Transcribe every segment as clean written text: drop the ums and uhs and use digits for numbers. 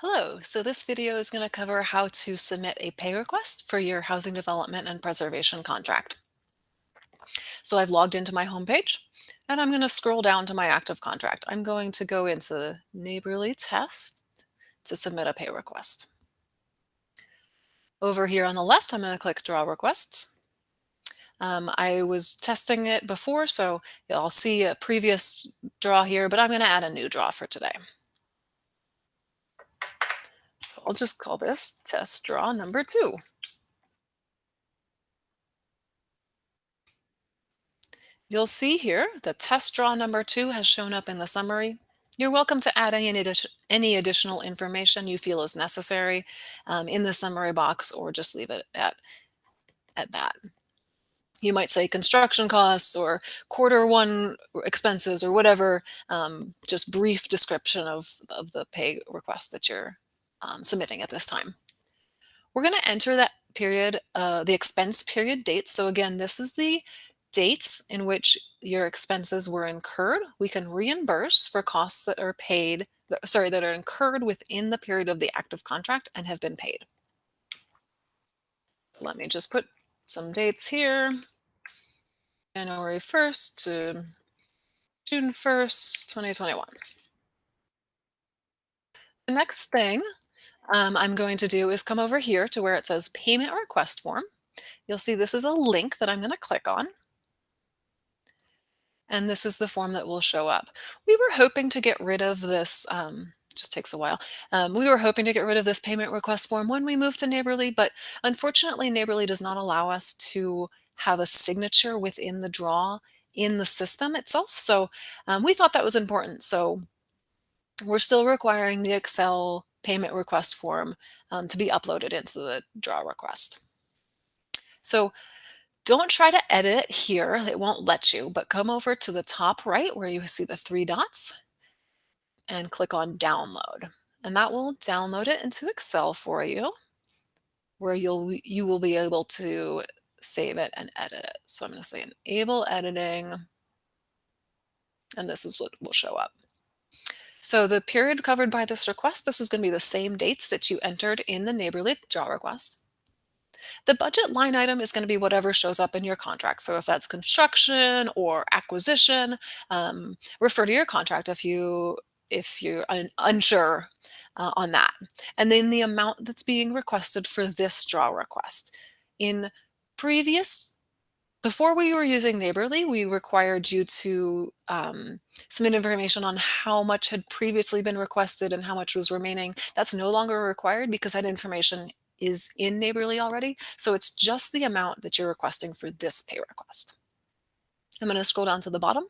Hello, so this video is going to cover how to submit a pay request for your housing development and preservation contract. So I've logged into my homepage and I'm going to scroll down to my active contract. I'm going to go into Neighborly Test to submit a pay request. Over here on the left, I'm going to click Draw Requests. I was testing it before, so you'll see a previous draw here, but I'm going to add a new draw for today. So I'll just call this test draw number 2. You'll see here the test draw number 2 has shown up in the summary. You're welcome to add any additional information you feel is necessary in the summary box, or just leave it at that. You might say construction costs or Q1 expenses or whatever, just brief description of the pay request that you're submitting at this time. We're going to enter that period, the expense period date. So again, this is the dates in which your expenses were incurred. We can reimburse for costs that are paid, that are incurred within the period of the active contract and have been paid. Let me just put some dates here. January 1st to June 1st, 2021. The next thing I'm going to do is come over here to where it says payment request form. You'll see this is a link that I'm going to click on. And this is the form that will show up. We were hoping to get rid of this, just takes a while. We were hoping to get rid of this payment request form when we moved to Neighborly, but unfortunately Neighborly does not allow us to have a signature within the draw in the system itself. So we thought that was important. So we're still requiring the Excel payment request form to be uploaded into the draw request. So don't try to edit it here, it won't let you, but come over to the top right where you see the 3 dots and click on download. And that will download it into Excel for you, where you will be able to save it and edit it. So I'm going to say enable editing, and this is what will show up. So the period covered by this request, this is going to be the same dates that you entered in the Neighborly draw request. The budget line item is going to be whatever shows up in your contract. So if that's construction or acquisition, refer to your contract if you're unsure on that. And then the amount that's being requested for this draw request. In previous Before we were using Neighborly, we required you to submit information on how much had previously been requested and how much was remaining. That's no longer required because that information is in Neighborly already. So it's just the amount that you're requesting for this pay request. I'm going to scroll down to the bottom.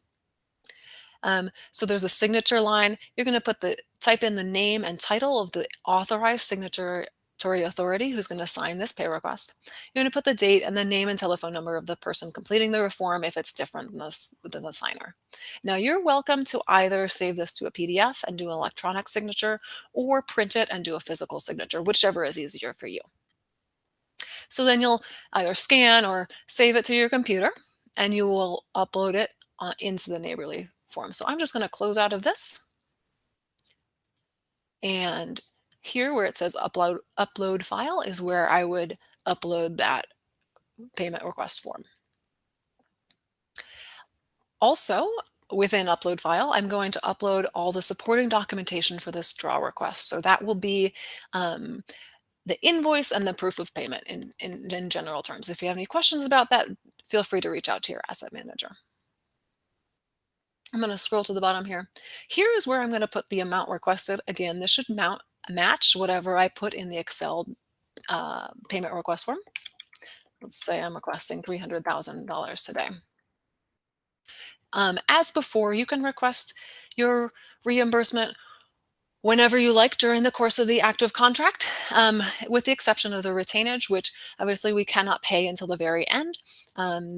So there's a signature line. You're going to type in the name and title of the authorized signatory authority who's going to sign this pay request. You're going to put the date and the name and telephone number of the person completing the form if it's different than the signer. Now you're welcome to either save this to a PDF and do an electronic signature, or print it and do a physical signature, whichever is easier for you. So then you'll either scan or save it to your computer and you will upload it into the Neighborly form. So I'm just going to close out of this, and here where it says upload file is where I would upload that payment request form. Also, within upload file, I'm going to upload all the supporting documentation for this draw request. So that will be the invoice and the proof of payment in general terms. If you have any questions about that, feel free to reach out to your asset manager. I'm going to scroll to the bottom here. Here is where I'm going to put the amount requested. Again, this should match whatever I put in the Excel payment request form. Let's say I'm requesting $300,000 today. As before, you can request your reimbursement whenever you like during the course of the active contract, with the exception of the retainage, which obviously we cannot pay until the very end.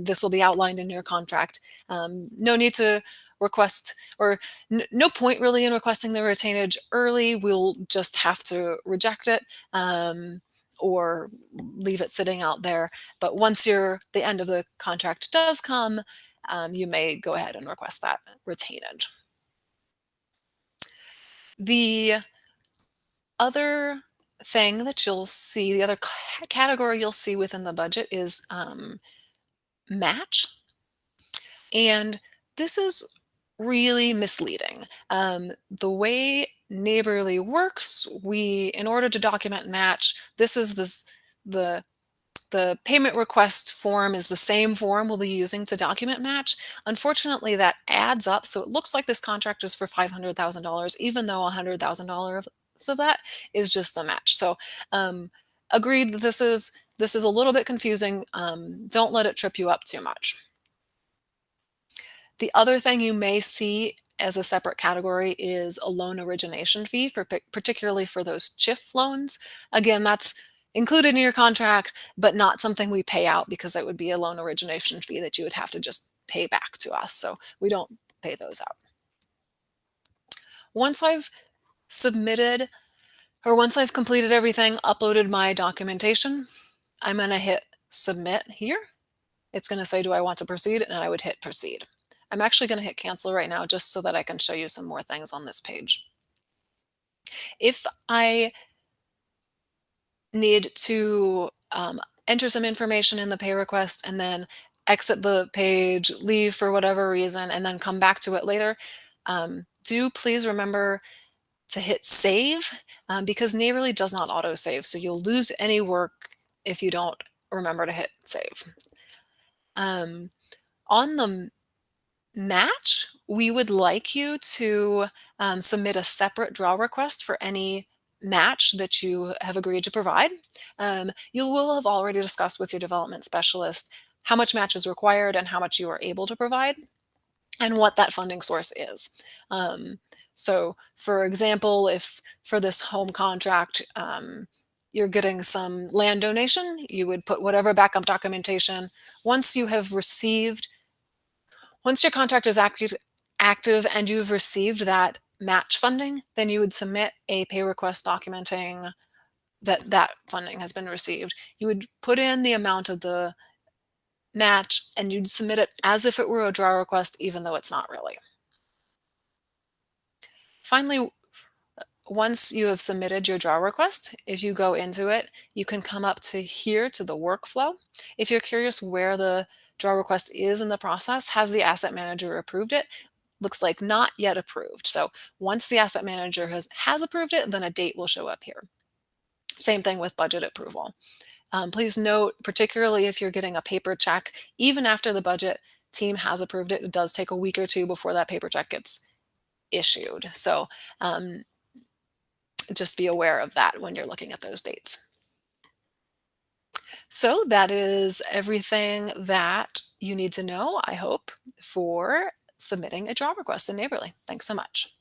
This will be outlined in your contract. No need to request, or no point really in requesting the retainage early. We'll just have to reject it or leave it sitting out there. But once the end of the contract does come, you may go ahead and request that retainage. The other thing that you'll see, the other category you'll see within the budget is match. And this is really misleading. The way Neighborly works, in order to document match, this is the the payment request form is the same form we'll be using to document match. Unfortunately, that adds up. So it looks like this contract is for $500,000, even though $100,000 of that is just the match. So agreed that this is a little bit confusing. Don't let it trip you up too much. The other thing you may see as a separate category is a loan origination fee for particularly for those CHIF loans. Again, that's included in your contract, but not something we pay out because that would be a loan origination fee that you would have to just pay back to us. So we don't pay those out. Once I've submitted once I've completed everything, uploaded my documentation, I'm going to hit submit here. It's going to say, do I want to proceed? And I would hit proceed. I'm actually going to hit cancel right now just so that I can show you some more things on this page. If I need to enter some information in the pay request and then exit the page, leave for whatever reason, and then come back to it later, do please remember to hit save because Neighborly does not auto save. So you'll lose any work if you don't remember to hit save. On the match, we would like you to submit a separate draw request for any match that you have agreed to provide. You will have already discussed with your development specialist how much match is required and how much you are able to provide and what that funding source is. So for example, if for this home contract, you're getting some land donation, you would put whatever backup documentation. Once you have received Once your contract is active and you've received that match funding, then you would submit a pay request documenting that that funding has been received. You would put in the amount of the match and you'd submit it as if it were a draw request, even though it's not really. Finally, once you have submitted your draw request, if you go into it, you can come up to here to the workflow. If you're curious where the draw request is in the process, has the asset manager approved it? Looks like not yet approved. So once the asset manager has approved it, then a date will show up here. Same thing with budget approval. Please note, particularly if you're getting a paper check, even after the budget team has approved it, it does take a week or two before that paper check gets issued. So just be aware of that when you're looking at those dates. So that is everything that you need to know, I hope, for submitting a draw request in Neighborly. Thanks so much.